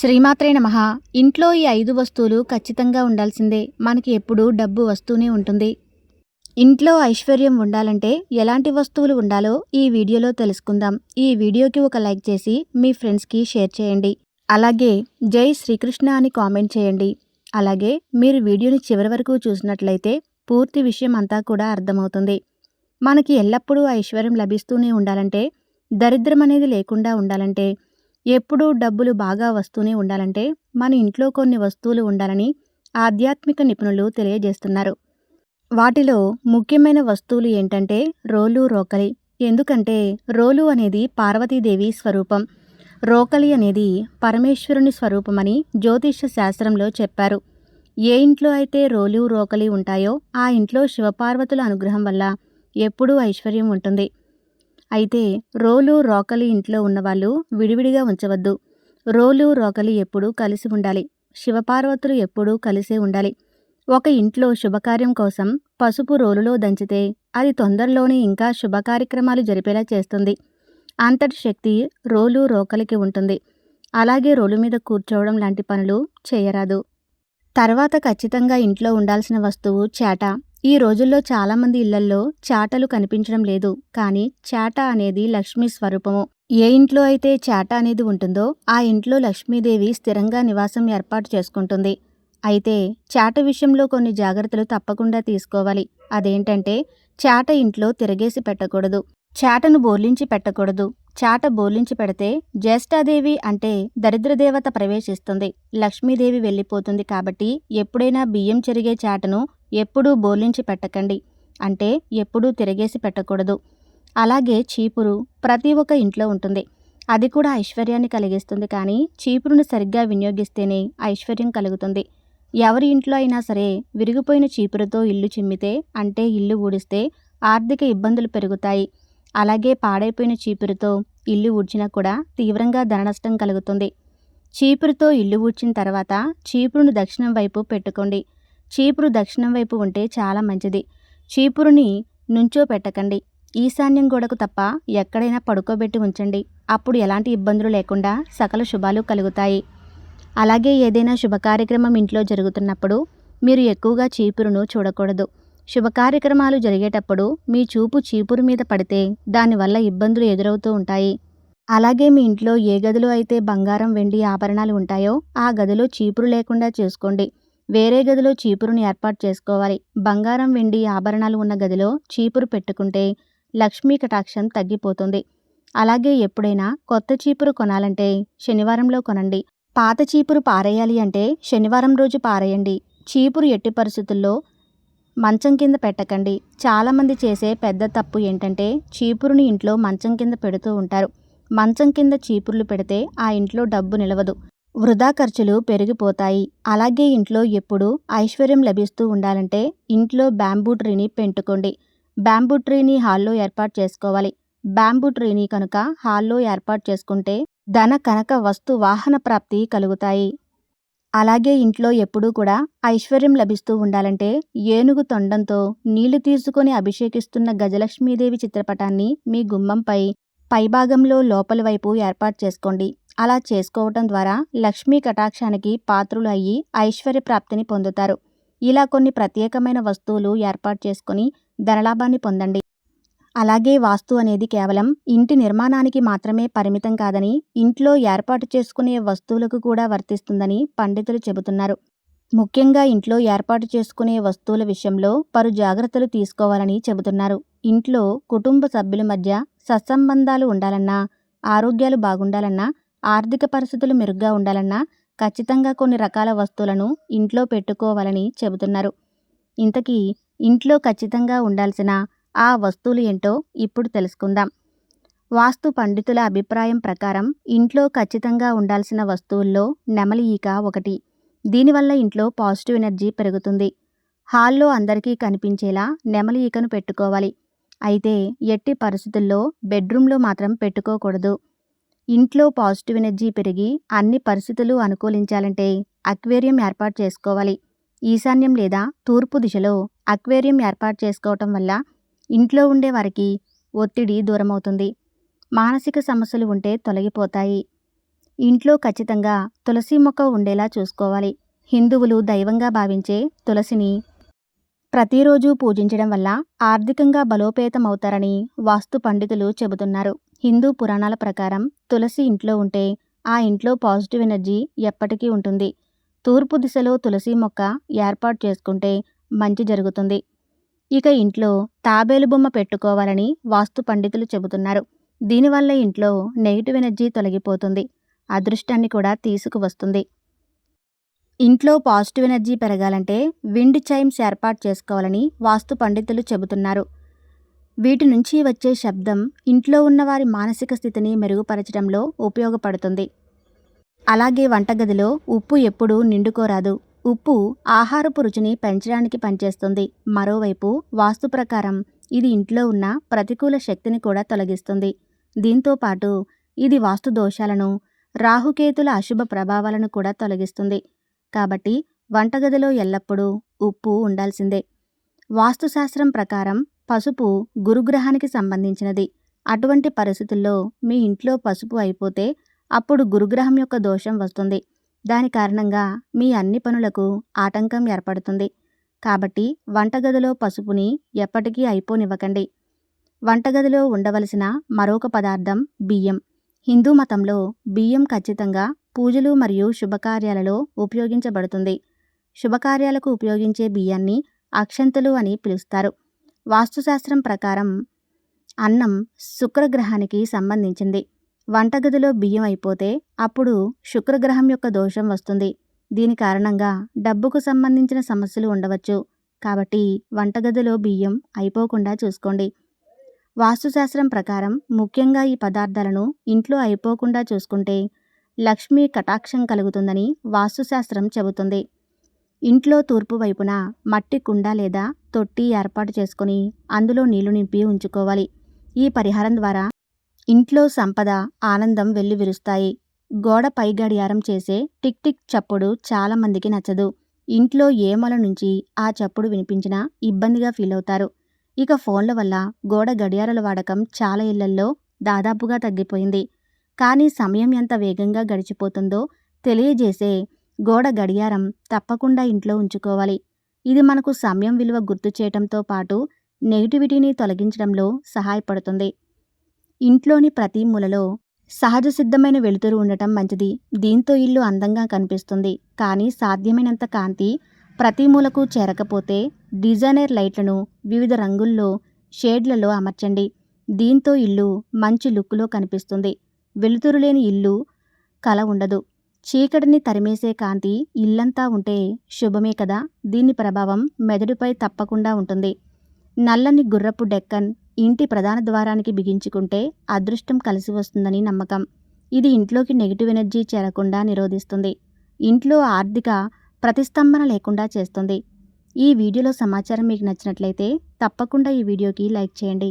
శ్రీమాత్రే నమః. ఇంట్లో ఈ 5 వస్తువులు ఖచ్చితంగా ఉండాల్సిందే. మనకి ఎప్పుడూ డబ్బు వస్తూనే ఉంటుంది. ఇంట్లో ఐశ్వర్యం ఉండాలంటే ఎలాంటి వస్తువులు ఉండాలో ఈ వీడియోలో తెలుసుకుందాం. ఈ వీడియోకి ఒక లైక్ చేసి మీ ఫ్రెండ్స్కి షేర్ చేయండి. అలాగే జై శ్రీకృష్ణ అని కామెంట్ చేయండి. అలాగే మీరు వీడియోని చివరి వరకు చూసినట్లయితే పూర్తి విషయం అంతా కూడా అర్థమవుతుంది. మనకి ఎల్లప్పుడూ ఐశ్వర్యం లభిస్తూనే ఉండాలంటే, దరిద్రం అనేది లేకుండా ఉండాలంటే, ఎప్పుడూ డబ్బులు బాగా వస్తూనే ఉండాలంటే మన ఇంట్లో కొన్ని వస్తువులు ఉండాలని ఆధ్యాత్మిక నిపుణులు తెలియజేస్తున్నారు. వాటిలో ముఖ్యమైన వస్తువులు ఏంటంటే రోలు, రోకలి. ఎందుకంటే రోలు అనేది పార్వతీదేవి స్వరూపం, రోకలి అనేది పరమేశ్వరుని స్వరూపమని జ్యోతిష్య శాస్త్రంలో చెప్పారు. ఏ ఇంట్లో అయితే రోలు, రోకలి ఉంటాయో ఆ ఇంట్లో శివపార్వతుల అనుగ్రహం వల్ల ఎప్పుడూ ఐశ్వర్యం ఉంటుంది. అయితే రోలు, రోకలి ఇంట్లో ఉన్నవాళ్ళు విడివిడిగా ఉంచవద్దు. రోలు, రోకలి ఎప్పుడూ కలిసి ఉండాలి. శివపార్వతులు ఎప్పుడూ కలిసే ఉండాలి. ఒక ఇంట్లో శుభకార్యం కోసం పసుపు రోలులో దంచితే అది తొందరలోనే ఇంకా శుభకార్యక్రమాలు జరిపేలా చేస్తుంది. అంతటి శక్తి రోలు, రోకలికి ఉంటుంది. అలాగే రోలు మీద కూర్చోవడం లాంటి పనులు చేయరాదు. తర్వాత ఖచ్చితంగా ఇంట్లో ఉండాల్సిన వస్తువు చాట. ఈ రోజుల్లో చాలామంది ఇళ్లల్లో చాటలు కనిపించడం లేదు. కానీ చాట అనేది లక్ష్మీ స్వరూపము. ఏ ఇంట్లో అయితే చాట అనేది ఉంటుందో ఆ ఇంట్లో లక్ష్మీదేవి స్థిరంగా నివాసం ఏర్పాటు చేసుకుంటుంది. అయితే చాట విషయంలో కొన్ని జాగ్రత్తలు తప్పకుండా తీసుకోవాలి. అదేంటంటే చాట ఇంట్లో తిరగేసి పెట్టకూడదు. చాటను బోర్లించి పెట్టకూడదు. చాట బోర్లించి పెడితే జ్యేష్ఠాదేవి అంటే దరిద్రదేవత ప్రవేశిస్తుంది, లక్ష్మీదేవి వెళ్ళిపోతుంది. కాబట్టి ఎప్పుడైనా బియ్యం చెరిగే చాటను ఎప్పుడూ బోర్లించి పెట్టకండి. అంటే ఎప్పుడూ తిరగేసి పెట్టకూడదు. అలాగే చీపురు ప్రతి ఒక్క ఇంట్లో ఉంటుంది. అది కూడా ఐశ్వర్యాన్ని కలిగిస్తుంది. కానీ చీపురును సరిగ్గా వినియోగిస్తేనే ఐశ్వర్యం కలుగుతుంది. ఎవరి ఇంట్లో అయినా సరే విరిగిపోయిన చీపురుతో ఇల్లు చిమ్మితే అంటే ఇల్లు ఊడిస్తే ఆర్థిక ఇబ్బందులు పెరుగుతాయి. అలాగే పాడైపోయిన చీపురుతో ఇల్లు ఊడ్చినా కూడా తీవ్రంగా ధననష్టం కలుగుతుంది. చీపురుతో ఇల్లు ఊడ్చిన తర్వాత చీపురును దక్షిణం వైపు పెట్టుకోండి. చీపురు దక్షిణం వైపు ఉంటే చాలా మంచిది. చీపురుని నుంచో పెట్టకండి. ఈశాన్యం గోడకు తప్ప ఎక్కడైనా పడుకోబెట్టి ఉంచండి. అప్పుడు ఎలాంటి ఇబ్బందులు లేకుండా సకల శుభాలు కలుగుతాయి. అలాగే ఏదైనా శుభకార్యక్రమం ఇంట్లో జరుగుతున్నప్పుడు మీరు ఎక్కువగా చీపురును చూడకూడదు. శుభకార్యక్రమాలు జరిగేటప్పుడు మీ చూపు చీపురు మీద పడితే దానివల్ల ఇబ్బందులు ఎదురవుతూ ఉంటాయి. అలాగే మీ ఇంట్లో ఏ గదిలో అయితే బంగారం, వెండి ఆభరణాలు ఉంటాయో ఆ గదిలో చీపురు లేకుండా చూసుకోండి. వేరే గదిలో చీపురుని ఏర్పాటు చేసుకోవాలి. బంగారం, వెండి ఆభరణాలు ఉన్న గదిలో చీపురు పెట్టుకుంటే లక్ష్మీ కటాక్షం తగ్గిపోతుంది. అలాగే ఎప్పుడైనా కొత్త చీపురు కొనాలంటే శనివారంలో కొనండి. పాత చీపురు పారేయాలి అంటే శనివారం రోజు పారేయండి. చీపురు ఎట్టి పరిస్థితుల్లో మంచం కింద పెట్టకండి. చాలామంది చేసే పెద్ద తప్పు ఏంటంటే చీపురుని ఇంట్లో మంచం కింద పెడుతూ ఉంటారు. మంచం కింద చీపుర్లు పెడితే ఆ ఇంట్లో డబ్బు నిలవదు, వృధా ఖర్చులు పెరిగిపోతాయి. అలాగే ఇంట్లో ఎప్పుడూ ఐశ్వర్యం లభిస్తూ ఉండాలంటే ఇంట్లో బ్యాంబూ ట్రీని పెంటుకోండి. బ్యాంబూ ట్రీని హాల్లో ఏర్పాటు చేసుకోవాలి. బ్యాంబూ ట్రీని కనుక హాల్లో ఏర్పాటు చేసుకుంటే ధన, కనక, వస్తు, వాహన ప్రాప్తి కలుగుతాయి. అలాగే ఇంట్లో ఎప్పుడూ కూడా ఐశ్వర్యం లభిస్తూ ఉండాలంటే ఏనుగు తొండంతో నీళ్లు తీసుకొని అభిషేకిస్తున్న గజలక్ష్మీదేవి చిత్రపటాన్ని మీ గుమ్మంపై పైభాగంలో లోపలి వైపు ఏర్పాటు చేసుకోండి. అలా చేసుకోవటం ద్వారా లక్ష్మీ కటాక్షానికి పాత్రులు అయ్యి ఐశ్వర్య ప్రాప్తిని పొందుతారు. ఇలా కొన్ని ప్రత్యేకమైన వస్తువులు ఏర్పాటు చేసుకొని ధనలాభాన్ని పొందండి. అలాగే వాస్తు అనేది కేవలం ఇంటి నిర్మాణానికి మాత్రమే పరిమితం కాదని ఇంట్లో ఏర్పాటు చేసుకునే వస్తువులకు కూడా వర్తిస్తుందని పండితులు చెబుతున్నారు. ముఖ్యంగా ఇంట్లో ఏర్పాటు చేసుకునే వస్తువుల విషయంలో పలు జాగ్రత్తలు తీసుకోవాలని చెబుతున్నారు. ఇంట్లో కుటుంబ సభ్యుల మధ్య సత్సంబంధాలు ఉండాలన్నా, ఆరోగ్యాలు బాగుండాలన్నా, ఆర్థిక పరిస్థితులు మెరుగ్గా ఉండాలన్నా ఖచ్చితంగా కొన్ని రకాల వస్తువులను ఇంట్లో పెట్టుకోవాలని చెబుతున్నారు. ఇంతకీ ఇంట్లో ఖచ్చితంగా ఉండాల్సిన ఆ వస్తువులు ఏంటో ఇప్పుడు తెలుసుకుందాం. వాస్తు పండితుల అభిప్రాయం ప్రకారం ఇంట్లో ఖచ్చితంగా ఉండాల్సిన వస్తువుల్లో నెమలి ఈక ఒకటి. దీనివల్ల ఇంట్లో పాజిటివ్ ఎనర్జీ పెరుగుతుంది. హాల్లో అందరికీ కనిపించేలా నెమలి ఈకను పెట్టుకోవాలి. అయితే ఎట్టి పరిస్థితుల్లో బెడ్రూమ్లో మాత్రం పెట్టుకోకూడదు. ఇంట్లో పాజిటివ్ ఎనర్జీ పెరిగి అన్ని పరిస్థితులు అనుకూలించాలంటే అక్వేరియం ఏర్పాటు చేసుకోవాలి. ఈశాన్యం లేదా తూర్పు దిశలో అక్వేరియం ఏర్పాటు చేసుకోవటం వల్ల ఇంట్లో ఉండే వారికి ఒత్తిడి దూరమవుతుంది. మానసిక సమస్యలు ఉంటే తొలగిపోతాయి. ఇంట్లో ఖచ్చితంగా తులసి మొక్క ఉండేలా చూసుకోవాలి. హిందువులు దైవంగా భావించే తులసిని ప్రతిరోజు పూజించడం వల్ల ఆర్థికంగా బలోపేతమవుతారని వాస్తు పండితులు చెబుతున్నారు. హిందూ పురాణాల ప్రకారం తులసి ఇంట్లో ఉంటే ఆ ఇంట్లో పాజిటివ్ ఎనర్జీ ఎప్పటికీ ఉంటుంది. తూర్పు దిశలో తులసి మొక్క ఏర్పాటు చేసుకుంటే మంచి జరుగుతుంది. ఇక ఇంట్లో తాబేలు బొమ్మ పెట్టుకోవాలని వాస్తు పండితులు చెబుతున్నారు. దీనివల్ల ఇంట్లో నెగిటివ్ ఎనర్జీ తొలగిపోతుంది. అదృష్టాన్ని కూడా తీసుకువస్తుంది. ఇంట్లో పాజిటివ్ ఎనర్జీ పెరగాలంటే విండ్ చైమ్స్ ఏర్పాటు చేసుకోవాలని వాస్తు పండితులు చెబుతున్నారు. వీటి నుంచి వచ్చే శబ్దం ఇంట్లో ఉన్న వారి మానసిక స్థితిని మెరుగుపరచడంలో ఉపయోగపడుతుంది. అలాగే వంటగదిలో ఉప్పు ఎప్పుడూ నిండుకోరాదు. ఉప్పు ఆహారపు రుచిని పెంచడానికి పనిచేస్తుంది. మరోవైపు వాస్తు ప్రకారం ఇది ఇంట్లో ఉన్న ప్రతికూల శక్తిని కూడా తొలగిస్తుంది. దీంతో పాటు ఇది వాస్తు దోషాలను, రాహుకేతుల అశుభ ప్రభావాలను కూడా తొలగిస్తుంది. కాబట్టి వంటగదిలో ఎల్లప్పుడూ ఉప్పు ఉండాల్సిందే. వాస్తుశాస్త్రం ప్రకారం పసుపు గురుగ్రహానికి సంబంధించినది. అటువంటి పరిస్థితుల్లో మీ ఇంట్లో పసుపు అయిపోతే అప్పుడు గురుగ్రహం యొక్క దోషం వస్తుంది. దాని కారణంగా మీ అన్ని పనులకు ఆటంకం ఏర్పడుతుంది. కాబట్టి వంటగదిలో పసుపుని ఎప్పటికీ అయిపోనివ్వకండి. వంటగదిలో ఉండవలసిన మరొక పదార్థం బియ్యం. హిందూ మతంలో బియ్యం ఖచ్చితంగా పూజలు మరియు శుభకార్యాలలో ఉపయోగించబడుతుంది. శుభకార్యాలకు ఉపయోగించే బియ్యాన్ని అక్షంతలు అని పిలుస్తారు. వాస్తుశాస్త్రం ప్రకారం అన్నం శుక్రగ్రహానికి సంబంధించింది. వంటగదిలో బియ్యం అయిపోతే అప్పుడు శుక్రగ్రహం యొక్క దోషం వస్తుంది. దీని కారణంగా డబ్బుకు సంబంధించిన సమస్యలు ఉండవచ్చు. కాబట్టి వంటగదిలో బియ్యం అయిపోకుండా చూసుకోండి. వాస్తుశాస్త్రం ప్రకారం ముఖ్యంగా ఈ పదార్థాలను ఇంట్లో అయిపోకుండా చూసుకుంటే లక్ష్మీ కటాక్షం కలుగుతుందని వాస్తుశాస్త్రం చెబుతుంది. ఇంట్లో తూర్పు వైపున మట్టి కుండ లేదా తొట్టి ఏర్పాటు చేసుకొని అందులో నీళ్లు నింపి ఉంచుకోవాలి. ఈ పరిహారం ద్వారా ఇంట్లో సంపద, ఆనందం వెల్లివిరుస్తాయి. గోడ పై గడియారం చేసే టిక్ టిక్ చప్పుడు చాలా మందికి నచ్చదు. ఇంట్లో ఏ మూల నుంచి ఆ చప్పుడు వినిపించినా ఇబ్బందిగా ఫీల్ అవుతారు. ఇక ఫోన్ల వల్ల గోడ గడియారాల వాడకం చాలా ఇళ్లల్లో దాదాపుగా తగ్గిపోయింది. కానీ సమయం ఎంత వేగంగా గడిచిపోతుందో తెలియజేసే గోడ గడియారం తప్పకుండా ఇంట్లో ఉంచుకోవాలి. ఇది మనకు సమయం విలువ గుర్తు చేయడంతో పాటు నెగిటివిటీని తొలగించడంలో సహాయపడుతుంది. ఇంట్లోని ప్రతి మూలలో సహజ సిద్ధమైన వెలుతురు ఉండటం మంచిది. దీంతో ఇల్లు అందంగా కనిపిస్తుంది. కానీ సాధ్యమైనంత కాంతి ప్రతి మూలకు చేరకపోతే డిజైనర్ లైట్లను వివిధ రంగుల్లో, షేడ్లలో అమర్చండి. దీంతో ఇల్లు మంచి లుక్లో కనిపిస్తుంది. వెలుతురు లేని ఇల్లు కల ఉండదు. చీకటిని తరిమేసే కాంతి ఇల్లంతా ఉంటే శుభమే కదా. దీని ప్రభావం మెదడుపై తప్పకుండా ఉంటుంది. నల్లని గుర్రపు డెక్కన్ ఇంటి ప్రధాన ద్వారానికి బిగించుకుంటే అదృష్టం కలిసి వస్తుందని నమ్మకం. ఇది ఇంట్లోకి నెగిటివ్ ఎనర్జీ చేరకుండా నిరోధిస్తుంది. ఇంట్లో ఆర్థిక ప్రతిస్తంభన లేకుండా చేస్తుంది. ఈ వీడియోలో సమాచారం మీకు నచ్చినట్లయితే తప్పకుండా ఈ వీడియోకి లైక్ చేయండి.